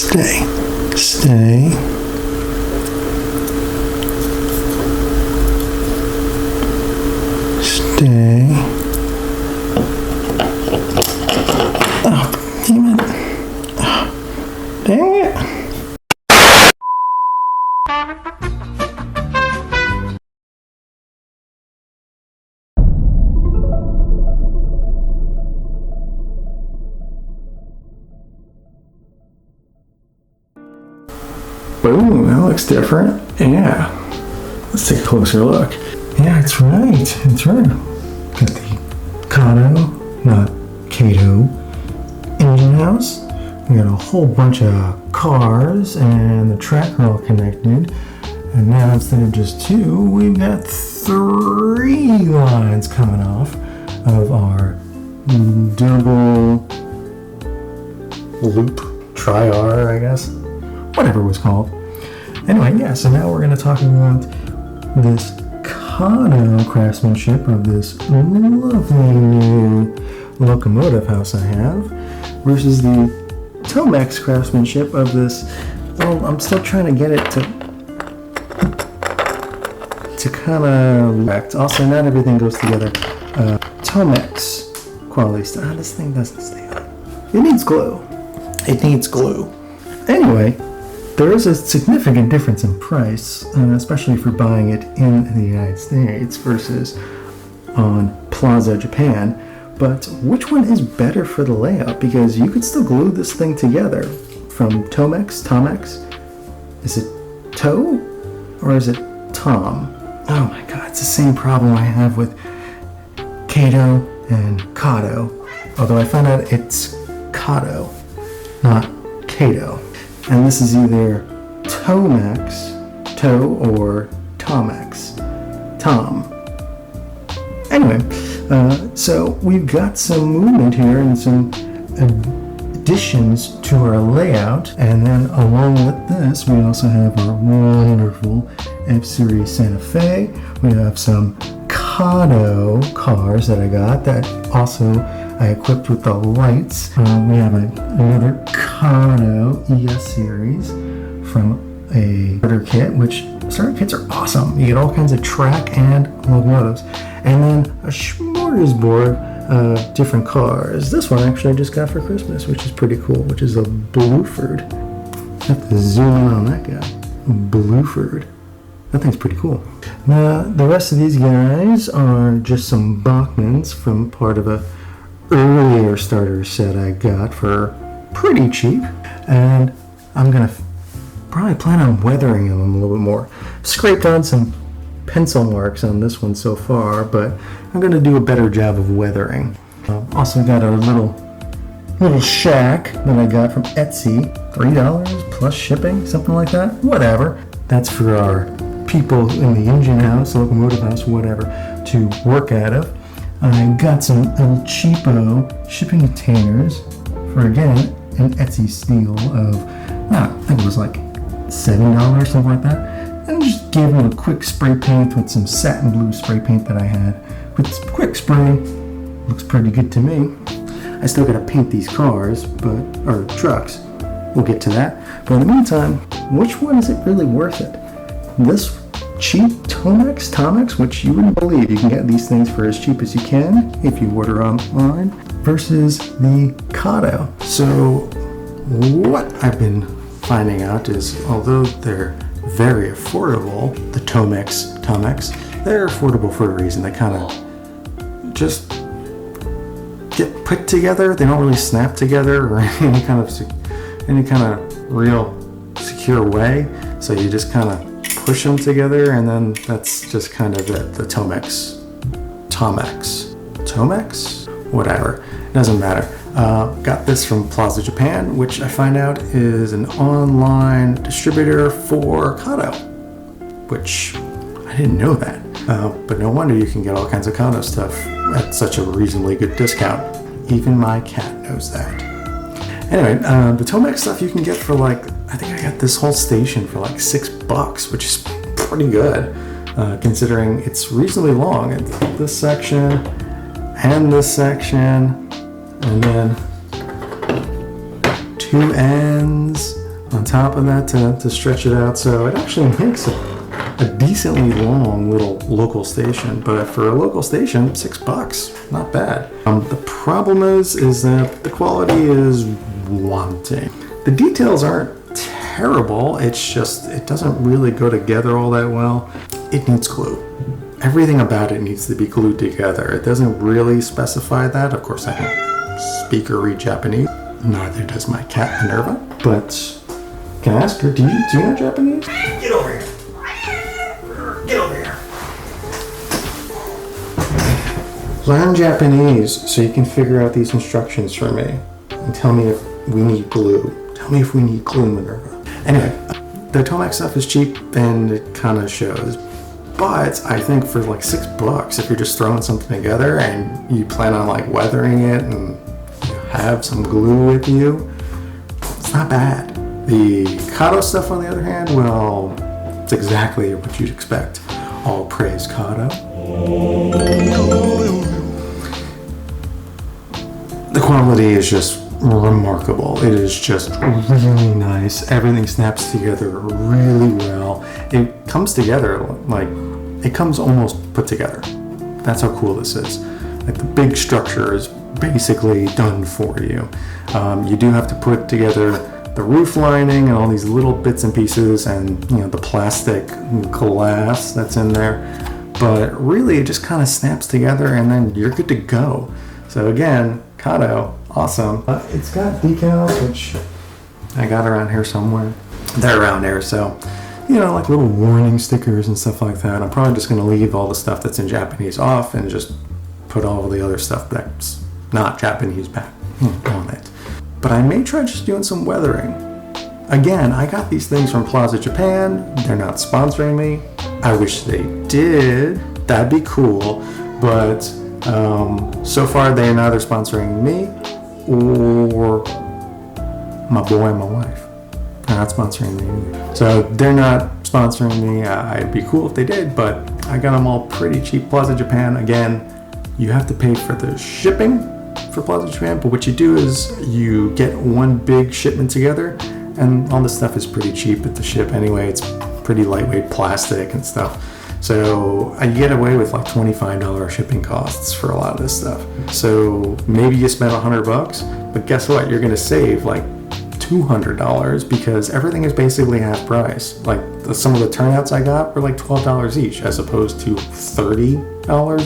Stay. Stay. Stay. Oh, damn it. Oh, dang it. Boom, that looks different. Yeah. Let's take a closer look. Yeah, it's right. It's right. Got the Kato, not Kato, engine house. We got a whole bunch of cars and the track are all connected. And now instead of just two, we've got 3 lines coming off of our double loop tri-R, I guess. Whatever it was called. Anyway, yeah, so now we're going to talk about this Kato craftsmanship of this lovely new locomotive house I have versus the Tomix craftsmanship of this, well, I'm still trying to get it to kind of act. Also, not everything goes together. Tomix quality stuff. This thing doesn't stay on. It needs glue. It needs glue. Anyway, there is a significant difference in price, especially for buying it in the United States versus on Plaza Japan. But which one is better for the layout? Because you could still glue this thing together from Tomix. Is it Toe or is it Tom? Oh my god, it's the same problem I have with Kato and Kato. Although I found out it's Kato, not Kato. And this is either Tomix, Toe, or Tomix, Tom. Anyway, so we've got some movement here and some additions to our layout. And then along with this, we also have our wonderful F-Series Santa Fe. We have some Kato cars that I got that also I equipped with the lights. We have another Kato ES series from a starter kit, which starter kits are awesome. You get all kinds of track and locomotives. And then a smorgasbord of different cars. This one actually I just got for Christmas, which is pretty cool, which is a Blueford. I have to zoom in on that guy. Blueford. That thing's pretty cool. Now, the rest of these guys are just some Bachmans from part of a earlier starter set I got for pretty cheap, and I'm gonna probably plan on weathering them a little bit more. Scraped on some pencil marks on this one so far, but I'm gonna do a better job of weathering. Also got a little shack that I got from Etsy, $3 plus shipping, something like that. Whatever. That's for our people in the engine house, locomotive house, whatever, to work out of. I got some little cheapo shipping containers for, again, an Etsy steal of, I think it was like $7, something like that. And just gave it a quick spray paint with some satin blue spray paint that I had. With some quick spray, looks pretty good to me. I still gotta paint these cars, or trucks. We'll get to that. But in the meantime, which one is it really worth it? This cheap Tomix, which you wouldn't believe you can get these things for as cheap as you can if you order online, versus the Kato. So what I've been finding out is, although they're very affordable, the Tomix, they're affordable for a reason. They kind of just get put together. They don't really snap together or any kind of real secure way. So you just kind of push them together, and then that's just kind of the Tomix, whatever, it doesn't matter. Got this from Plaza Japan, which I find out is an online distributor for Kato, which I didn't know that. But no wonder you can get all kinds of Kato stuff at such a reasonably good discount. Even my cat knows that. Anyway, the Tomix stuff you can get for I think I got this whole station for like $6, which is pretty good, considering it's reasonably long. It's this section and this section, and then 2 ends on top of that to stretch it out. So it actually makes a decently long little local station, but for a local station, $6, not bad. The problem is that the quality is wanting. The details aren't terrible, it's just, it doesn't really go together all that well. It needs glue. Everything about it needs to be glued together. It doesn't really specify that. Of course, I don't speak or read Japanese, neither does my cat Minerva, but can I ask her, do you know Japanese? Get over here. Get over here. Learn Japanese so you can figure out these instructions for me. And tell me if we need glue. Tell me if we need glue, Minerva. Anyway, the Tomix stuff is cheap and it kind of shows. But I think for like $6, if you're just throwing something together and you plan on like weathering it and you have some glue with you, it's not bad. The Kato stuff, on the other hand, well, it's exactly what you'd expect. All praise Kato. The quality is just remarkable. It is just really nice. Everything snaps together really well. It comes together like, it comes almost put together. That's how cool this is. Like the big structure is basically done for you. You do have to put together the roof lining and all these little bits and pieces and the plastic glass that's in there, but really it just kind of snaps together and then you're good to go. So again, Kato, awesome. It's got decals, which I got around here somewhere. They're around here, so like little warning stickers and stuff like that. I'm probably just going to leave all the stuff that's in Japanese off and just put all the other stuff that's not Japanese back on it. But I may try just doing some weathering. Again, I got these things from Plaza Japan. They're not sponsoring me. I wish they did. That'd be cool. But so far they are neither sponsoring me or my boy and my wife. They're not sponsoring me either. So they're not sponsoring me. It'd be cool if they did, but I got them all pretty cheap. Plaza Japan, again, you have to pay for the shipping for Plaza Japan, but what you do is you get one big shipment together and all this stuff is pretty cheap at the ship anyway. It's pretty lightweight plastic and stuff. So I get away with like $25 shipping costs for a lot of this stuff. So maybe you spent $100, but guess what? You're gonna save like $200 because everything is basically half price. Like some of the turnouts I got were like $12 each as opposed to $30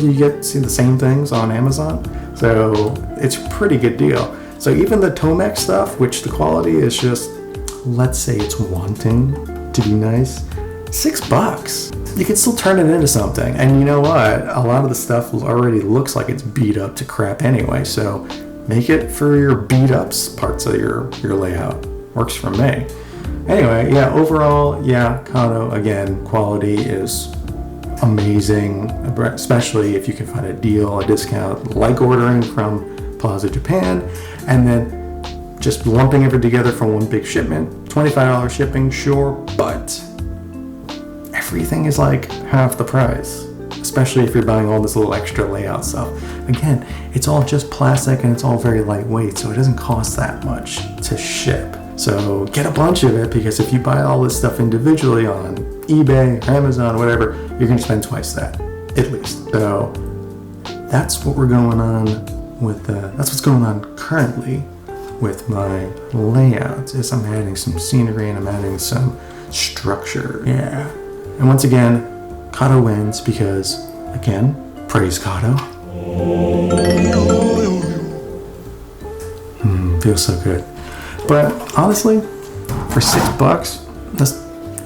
you get see the same things on Amazon. So it's a pretty good deal. So even the Tomix stuff, which the quality is just, let's say it's wanting to be nice, $6. You can still turn it into something. And you know what? A lot of the stuff already looks like it's beat up to crap anyway. So make it for your beat ups parts of your layout. Works for me. Anyway, yeah, overall, yeah, Kato, again, quality is amazing, especially if you can find a deal, a discount, like ordering from Plaza Japan, and then just lumping everything together for one big shipment. $25 shipping, sure, but everything is like half the price, especially if you're buying all this little extra layout stuff. Again, it's all just plastic and it's all very lightweight, so it doesn't cost that much to ship. So get a bunch of it, because if you buy all this stuff individually on eBay or Amazon, whatever, you're going to spend twice that, at least. So that's what we're going on with that's what's going on currently with my layout. Is I'm adding some scenery and I'm adding some structure. Yeah. And once again, Kato wins because, again, praise Kato. Feels so good. But honestly, for $6, this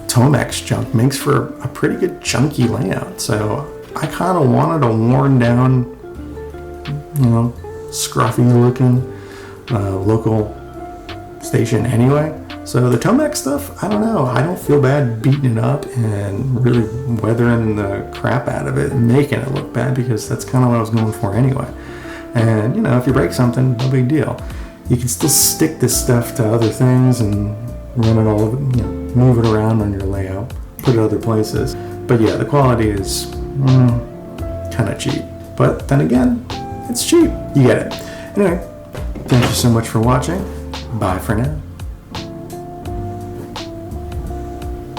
Tomix junk makes for a pretty good chunky layout. So I kind of wanted a worn down, scruffy looking local station anyway. So the Tomix stuff, I don't know. I don't feel bad beating it up and really weathering the crap out of it and making it look bad, because that's kind of what I was going for anyway. And, if you break something, no big deal. You can still stick this stuff to other things and run it all over, move it around on your layout, put it other places. But yeah, the quality is kind of cheap. But then again, it's cheap. You get it. Anyway, thank you so much for watching. Bye for now.